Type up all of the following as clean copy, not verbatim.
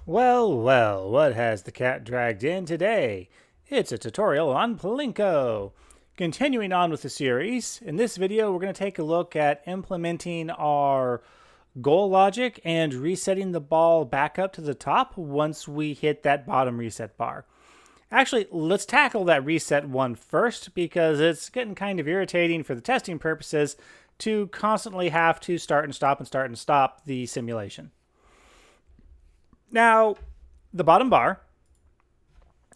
Well, well, what has the cat dragged in today? It's a tutorial on Plinko. Continuing on with the series, in this video we're going to take a look at implementing our goal logic and resetting the ball back up to the top once we hit that bottom reset bar. Actually, let's tackle that reset one first because it's getting kind of irritating for the testing purposes to constantly have to start and stop the simulation. Now, the bottom bar,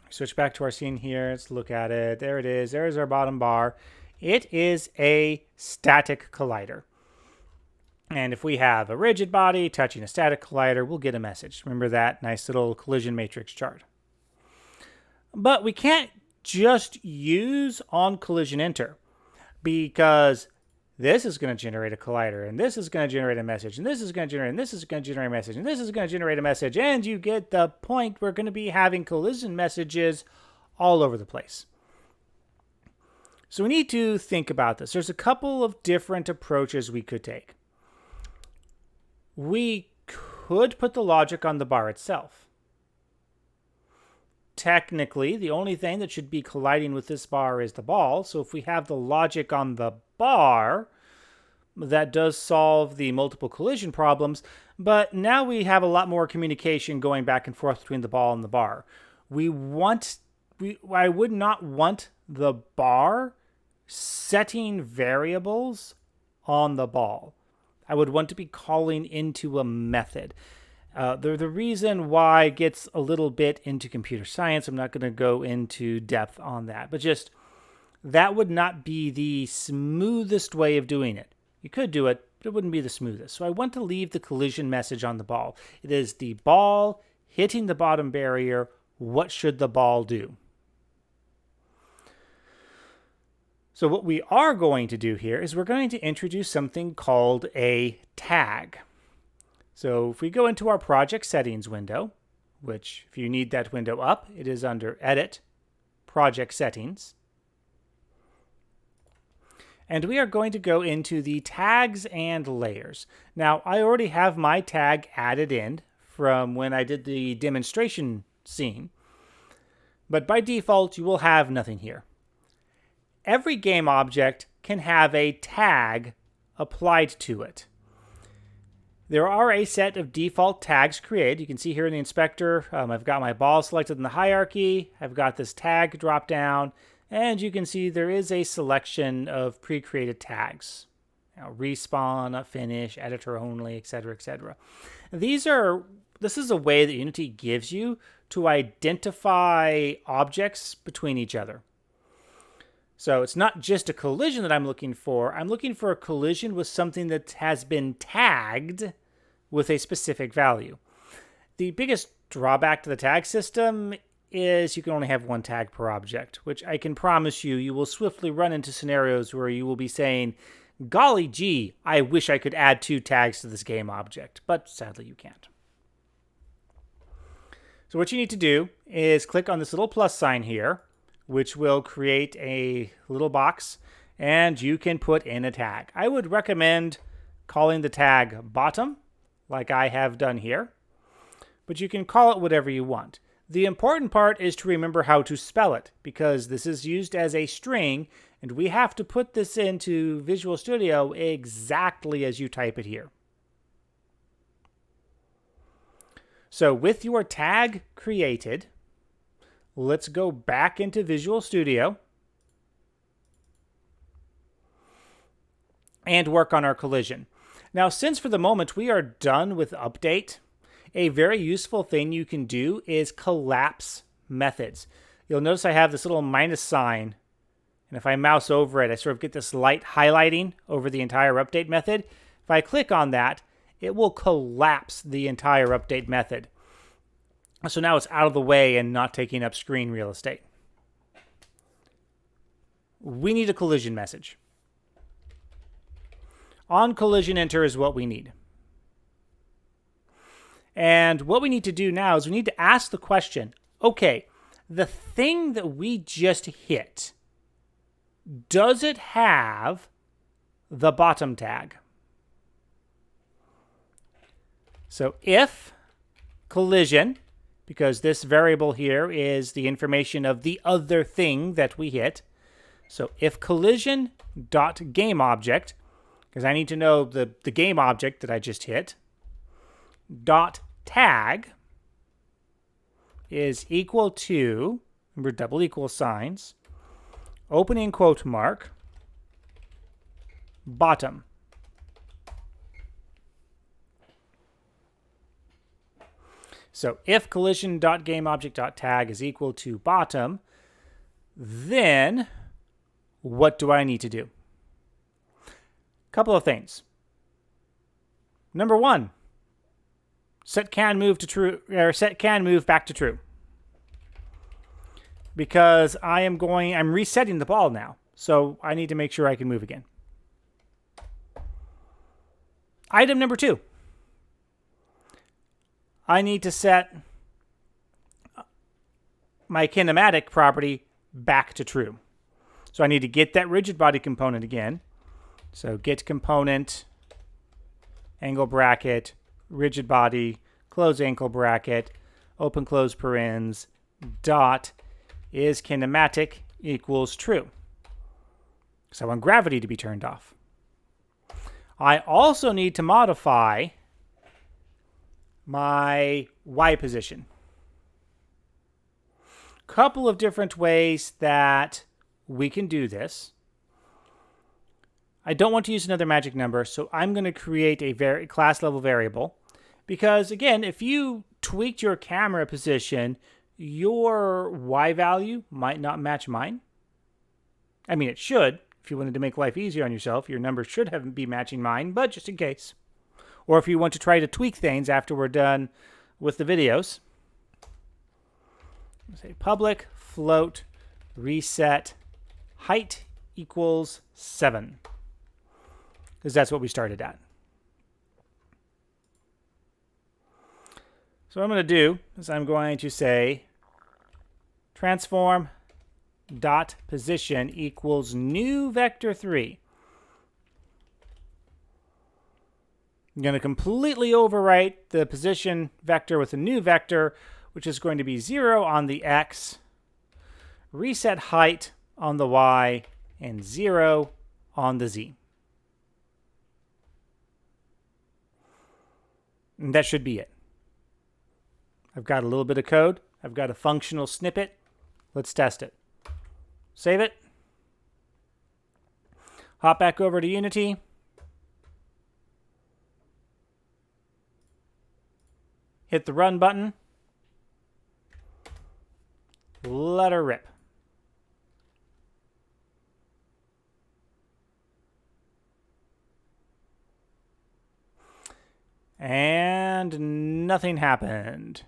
switch back to our scene here. Let's look at it. There it is. There's our bottom bar. It is a static collider. And if we have a rigid body touching a static collider, we'll get a message. Remember that nice little collision matrix chart. But we can't just use on collision enter because this is going to generate a collider, and this is going to generate a message, and this is going to generate, and this is going to generate a message, and this is going to generate a message, and you get the point. We're going to be having collision messages all over the place. So we need to think about this. There's a couple of different approaches we could take. We could put the logic on the bar itself. Technically, the only thing that should be colliding with this bar is the ball. So if we have the logic on the bar, that does solve the multiple collision problems. But now we have a lot more communication going back and forth between the ball and the bar. I would not want the bar setting variables on the ball. I would want to be calling into a method. The reason why it gets a little bit into computer science, I'm not going to go into depth on that, but just that would not be the smoothest way of doing it. You could do it, but it wouldn't be the smoothest. So I want to leave the collision message on the ball. It is the ball hitting the bottom barrier. What should the ball do? So what we are going to do here is we're going to introduce something called a tag. So if we go into our project settings window, which if you need that window up, it is under Edit, Project Settings. And we are going to go into the tags and layers. Now, I already have my tag added in from when I did the demonstration scene, but by default, you will have nothing here. Every game object can have a tag applied to it. There are a set of default tags created. You can see here in the inspector, I've got my ball selected in the hierarchy. I've got this tag drop down, and you can see there is a selection of pre-created tags. Respawn, finish, editor only, etc., etc. This is a way that Unity gives you to identify objects between each other. So it's not just a collision that I'm looking for. I'm looking for a collision with something that has been tagged with a specific value. The biggest drawback to the tag system is you can only have one tag per object, which I can promise you will swiftly run into scenarios where you will be saying, golly gee, I wish I could add 2 tags to this game object, but sadly you can't. So what you need to do is click on this little plus sign here, which will create a little box, and you can put in a tag. I would recommend calling the tag bottom, like I have done here, but you can call it whatever you want. The important part is to remember how to spell it, because this is used as a string, and we have to put this into Visual Studio exactly as you type it here. So with your tag created, let's go back into Visual Studio and work on our collision. Now, since for the moment we are done with update, a very useful thing you can do is collapse methods. You'll notice I have this little minus sign, and if I mouse over it, I sort of get this light highlighting over the entire update method. If I click on that, it will collapse the entire update method. So now it's out of the way and not taking up screen real estate. We need a collision message. On collision enter is what we need. And what we need to do now is we need to ask the question, okay, the thing that we just hit, does it have the bottom tag? So if collision, because this variable here is the information of the other thing that we hit. So if collision dot game object, because I need to know the game object that I just hit, dot tag is equal to, remember double equal signs, opening quote mark, bottom. So if collision.gameObject.tag is equal to bottom, then what do I need to do? Couple of things. Number one, set can move to true, or set can move back to true. Because I'm resetting the ball now. So I need to make sure I can move again. Item number 2. I need to set my kinematic property back to true. So I need to get that rigid body component again. So get component, angle bracket, rigid body, close angle bracket, open close parens, dot is kinematic equals true. So I want gravity to be turned off. I also need to modify my Y position. Couple of different ways that we can do this. I don't want to use another magic number, so I'm going to create a class level variable. Because again, if you tweaked your camera position, your Y value might not match mine. I mean, it should. If you wanted to make life easier on yourself, your number should be matching mine, but just in case. Or if you want to try to tweak things after we're done with the videos. Say public float reset height equals 7. Because that's what we started at. So what I'm going to do is I'm going to say transform dot position equals new vector 3. I'm going to completely overwrite the position vector with a new vector, which is going to be 0 on the X, reset height on the Y, and 0 on the Z. And that should be it. I've got a little bit of code. I've got a functional snippet. Let's test it. Save it. Hop back over to Unity. Hit the run button. Let her rip. And nothing happened.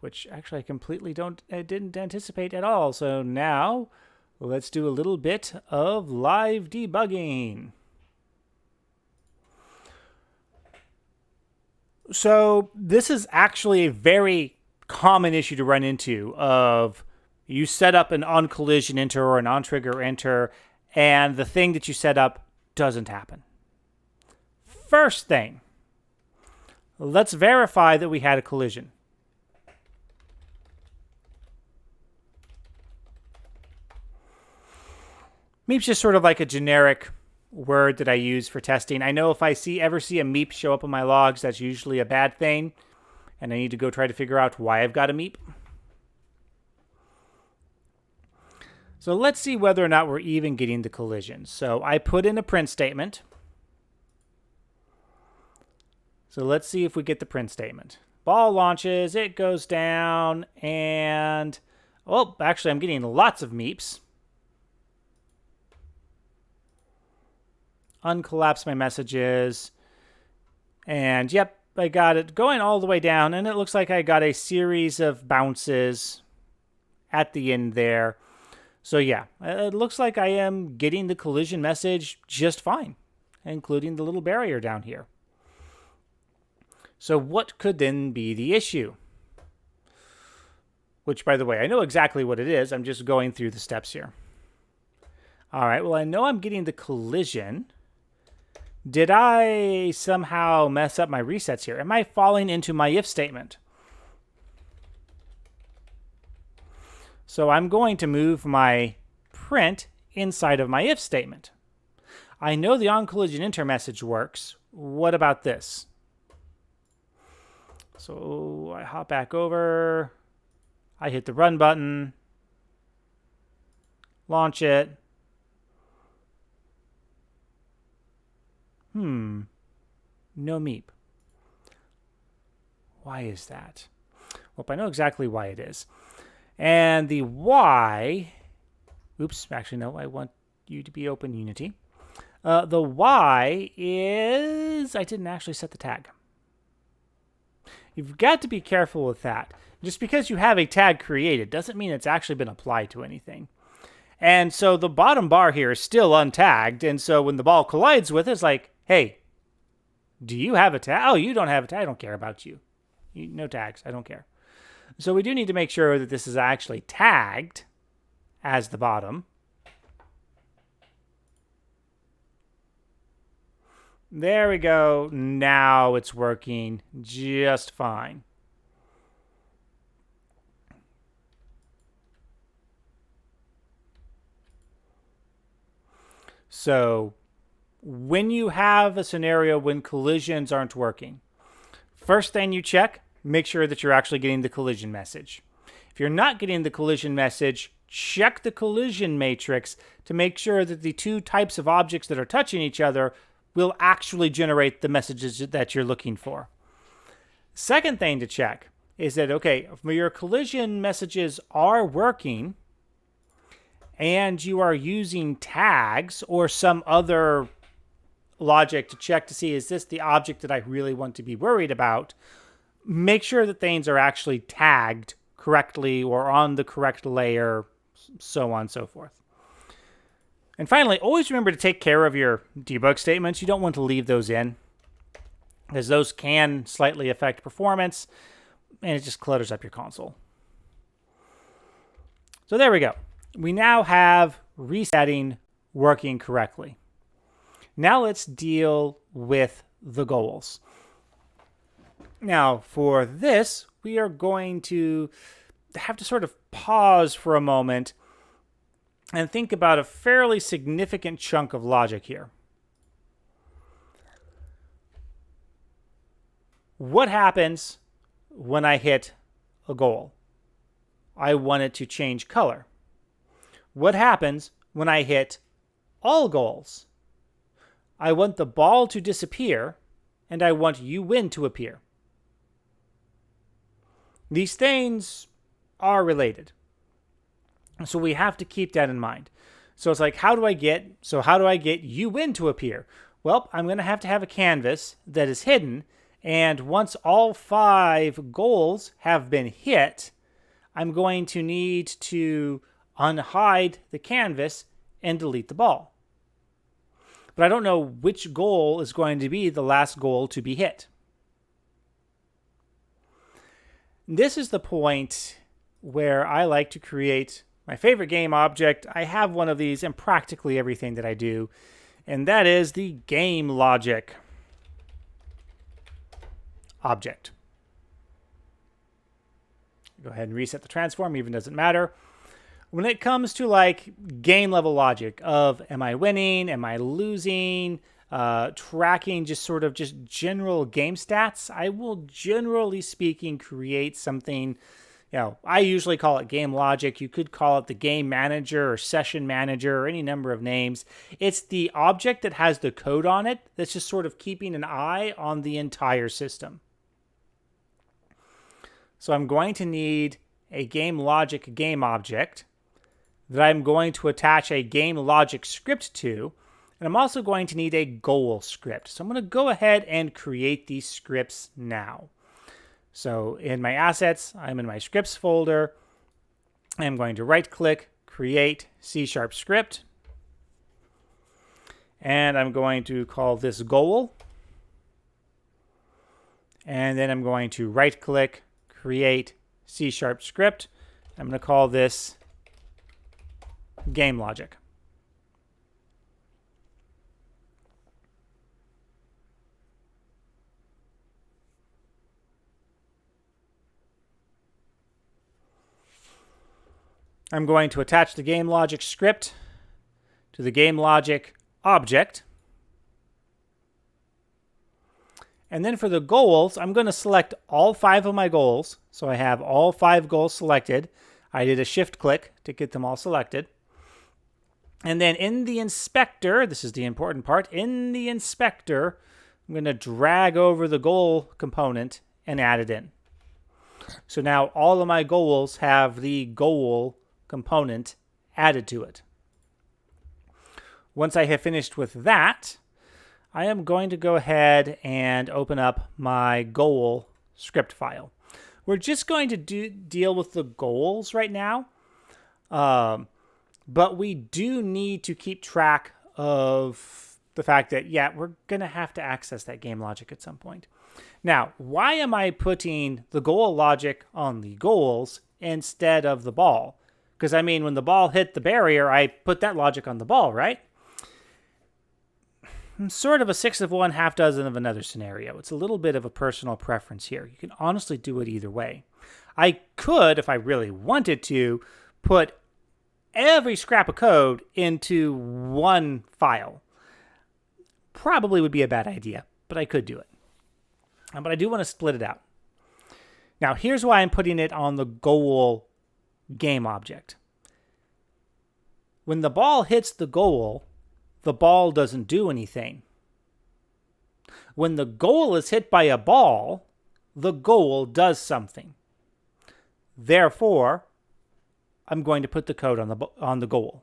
Which actually I didn't anticipate at all. So now let's do a little bit of live debugging. So this is actually a very common issue to run into of you set up an on collision enter or an on trigger enter and the thing that you set up doesn't happen. First thing, let's verify that we had a collision. Meep's just sort of like a generic word that I use for testing. I know if I ever see a meep show up on my logs, that's usually a bad thing, and I need to go try to figure out why I've got a meep. So let's see whether or not we're even getting the collision. So I put in a print statement. So let's see if we get the print statement. Ball launches, it goes down, and oh, actually I'm getting lots of meeps. Uncollapse my messages, and yep, I got it going all the way down, and it looks like I got a series of bounces at the end there. So yeah, it looks like I am getting the collision message just fine, including the little barrier down here. So what could then be the issue? Which, by the way, I know exactly what it is. I'm just going through the steps here. All right, well, I know I'm getting the collision Did I somehow mess up my resets here? Am I falling into my if statement? So I'm going to move my print inside of my if statement. I know the on-collision enter message works. What about this? So I hop back over. I hit the run button. Launch it. No meep. Why is that? Well, I know exactly why it is. And the why, oops, actually no, I want you to be open Unity. The why is I didn't actually set the tag. You've got to be careful with that. Just because you have a tag created doesn't mean it's actually been applied to anything. And so the bottom bar here is still untagged, and so when the ball collides with it, it's like, hey, do you have a tag? Oh, you don't have a tag. I don't care about you. No tags. I don't care. So we do need to make sure that this is actually tagged as the bottom. There we go. Now it's working just fine. So when you have a scenario when collisions aren't working, first thing you check, make sure that you're actually getting the collision message. If you're not getting the collision message, check the collision matrix to make sure that the two types of objects that are touching each other will actually generate the messages that you're looking for. Second thing to check is that, okay, if your collision messages are working and you are using tags or some other logic to check to see, is this the object that I really want to be worried about, make sure that things are actually tagged correctly or on the correct layer, so on and so forth. And finally, always remember to take care of your debug statements. You don't want to leave those in, because those can slightly affect performance, and it just clutters up your console. So there we go. We now have resetting working correctly. Now let's deal with the goals. Now, for this, we are going to have to sort of pause for a moment and think about a fairly significant chunk of logic here. What happens when I hit a goal? I want it to change color. What happens when I hit all goals? I want the ball to disappear, and I want you win to appear. These things are related. So we have to keep that in mind. So it's like, how do I get you win to appear? Well, I'm going to have a canvas that is hidden, and once all 5 goals have been hit, I'm going to need to unhide the canvas and delete the ball. But I don't know which goal is going to be the last goal to be hit. This is the point where I like to create my favorite game object. I have one of these in practically everything that I do, and that is the game logic object. Go ahead and reset the transform, even doesn't matter. When it comes to like game level logic of am I winning, am I losing, tracking just general game stats, I will generally speaking create something. I usually call it game logic. You could call it the game manager or session manager or any number of names. It's the object that has the code on it that's just sort of keeping an eye on the entire system. So I'm going to need a game logic game object that I'm going to attach a game logic script to, and I'm also going to need a goal script. So I'm going to go ahead and create these scripts now. So in my assets, I'm in my scripts folder. I'm going to right-click, create C# script, and I'm going to call this goal. And then I'm going to right-click, create C# script. I'm going to call this game logic. I'm going to attach the game logic script to the game logic object. And then for the goals, I'm going to select all 5 of my goals. So I have all 5 goals selected. I did a shift click to get them all selected. And then in the inspector, this is the important part, in the inspector, I'm going to drag over the goal component and add it in. So now all of my goals have the goal component added to it. Once I have finished with that, I am going to go ahead and open up my goal script file. We're just going to deal with the goals right now, but we do need to keep track of the fact that, yeah, we're going to have to access that game logic at some point. Now, why am I putting the goal logic on the goals instead of the ball? Because, I mean, when the ball hit the barrier, I put that logic on the ball, right? Sort of a 6 of one, half dozen of another scenario. It's a little bit of a personal preference here. You can honestly do it either way. I could, if I really wanted to, put every scrap of code into one file. Probably would be a bad idea, but I could do it. But I do want to split it out. Now, here's why I'm putting it on the goal game object. When the ball hits the goal, the ball doesn't do anything. When the goal is hit by a ball, the goal does something. Therefore, I'm going to put the code on the goal.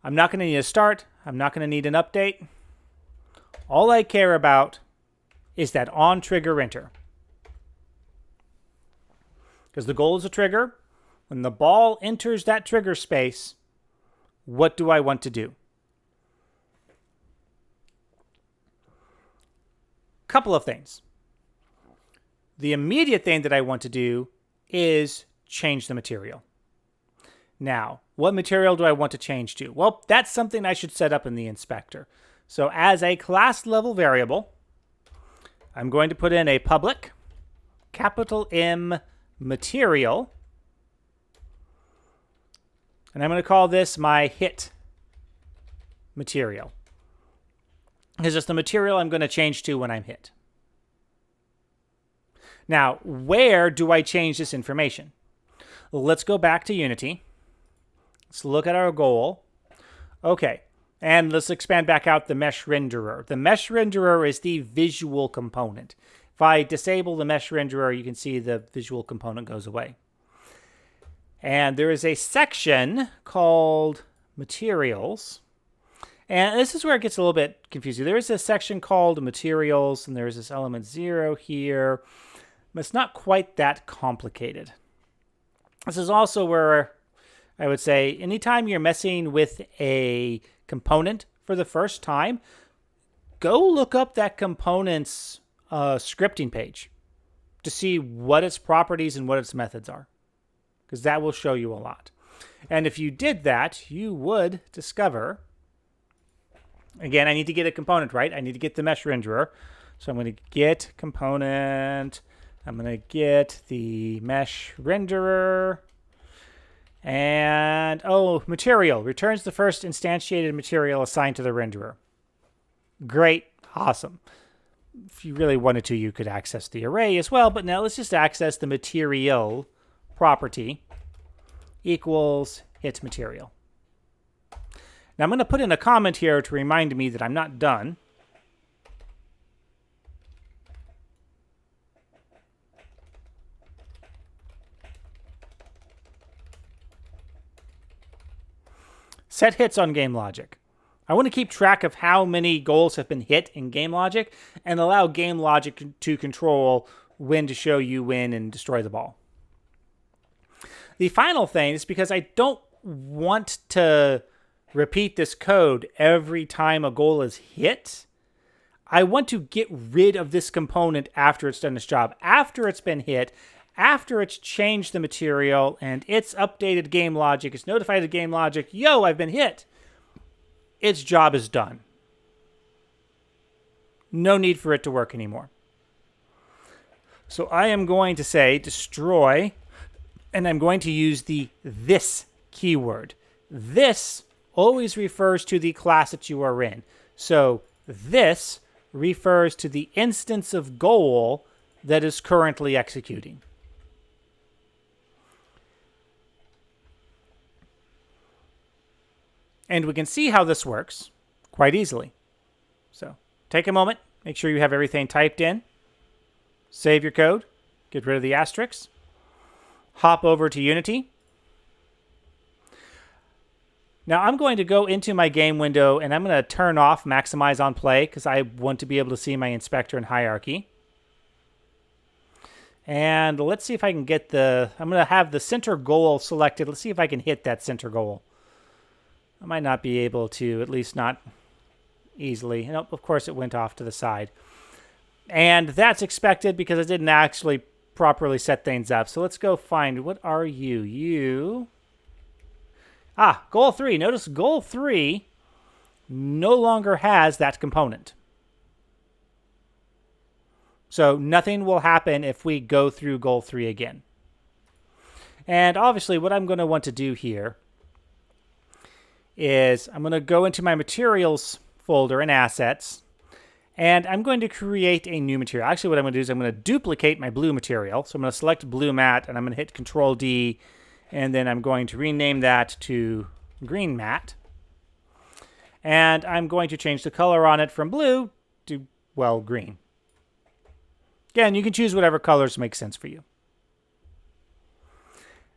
I'm not going to need a start. I'm not going to need an update. All I care about is that on trigger enter. Because the goal is a trigger. When the ball enters that trigger space, what do I want to do? Couple of things. The immediate thing that I want to do is change the material. Now, what material do I want to change to? Well, that's something I should set up in the inspector. So as a class level variable, I'm going to put in a public capital M material. And I'm going to call this my hit material. It's just the material I'm going to change to when I'm hit. Now, where do I change this information? Let's go back to Unity. Let's look at our goal. Okay, and let's expand back out the mesh renderer. The mesh renderer is the visual component. If I disable the mesh renderer, you can see the visual component goes away. And there is a section called Materials. And this is where it gets a little bit confusing. There is a section called Materials, and there's this element 0 here. But it's not quite that complicated. This is also where I would say anytime you're messing with a component for the first time, go look up that component's scripting page to see what its properties and what its methods are, because that will show you a lot. And if you did that, you would discover, again, I need to get a component, right? I need to get the mesh renderer. So I'm going to get component. I'm going to get the mesh renderer. And, oh, material. Returns the first instantiated material assigned to the renderer. Great. Awesome. If you really wanted to, you could access the array as well. But now let's just access the material property equals hit material. Now I'm going to put in a comment here to remind me that I'm not done. Set hits on game logic. I want to keep track of how many goals have been hit in game logic and allow game logic to control when to show you win and destroy the ball. The final thing is because I don't want to repeat this code every time a goal is hit, I want to get rid of this component after it's done its job, after it's been hit, after it's changed the material and it's updated game logic, it's notified the game logic, yo, I've been hit. Its job is done. No need for it to work anymore. So I am going to say destroy and I'm going to use the this keyword. This always refers to the class that you are in. So this refers to the instance of goal that is currently executing. And we can see how this works quite easily. So take a moment, make sure you have everything typed in, save your code, get rid of the asterisks, hop over to Unity. Now I'm going to go into my game window and I'm going to turn off maximize on play because I want to be able to see my inspector and hierarchy. And let's see if I can get I'm going to have the center goal selected. Let's see if I can hit that center goal. I might not be able to, at least not easily. Nope, of course it went off to the side. And that's expected because I didn't actually properly set things up. So let's go find, what are you? Goal 3. Notice goal 3 no longer has that component. So nothing will happen if we go through goal 3 again. And obviously what I'm going to want to do here is I'm going to go into my materials folder and assets, and I'm going to create a new material. Actually, what I'm going to do is I'm going to duplicate my blue material. So I'm going to select blue matte, and I'm going to hit Control D, and then I'm going to rename that to green matte. And I'm going to change the color on it from blue to, well, green. Again, you can choose whatever colors make sense for you.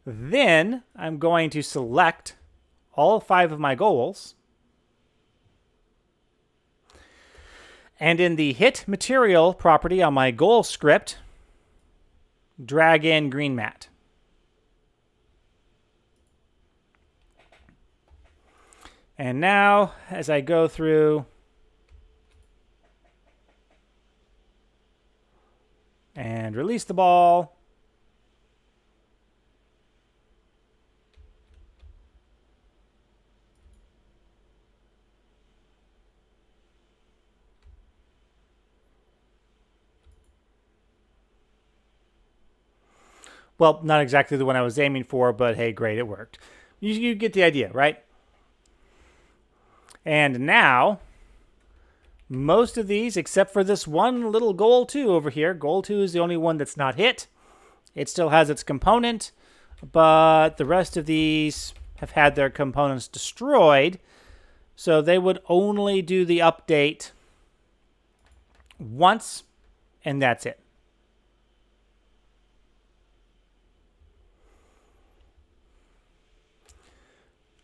Then I'm going to select all 5 of my goals. And in the hit material property on my goal script, drag in green matte. And now, as I go through and release the ball, well, not exactly the one I was aiming for, but hey, great, it worked. You get the idea, right? And now, most of these, except for this one little goal 2 over here, goal 2 is the only one that's not hit. It still has its component, but the rest of these have had their components destroyed, so they would only do the update once, and that's it.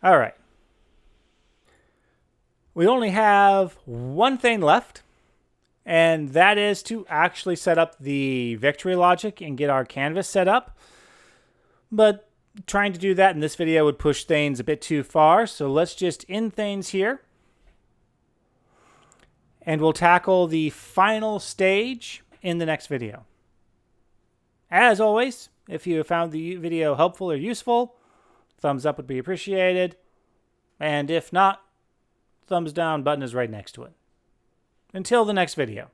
All right. We only have one thing left, and that is to actually set up the victory logic and get our canvas set up. But trying to do that in this video would push things a bit too far, so let's just end things here. And we'll tackle the final stage in the next video. As always, if you found the video helpful or useful, thumbs up would be appreciated. And if not, thumbs down button is right next to it. Until the next video.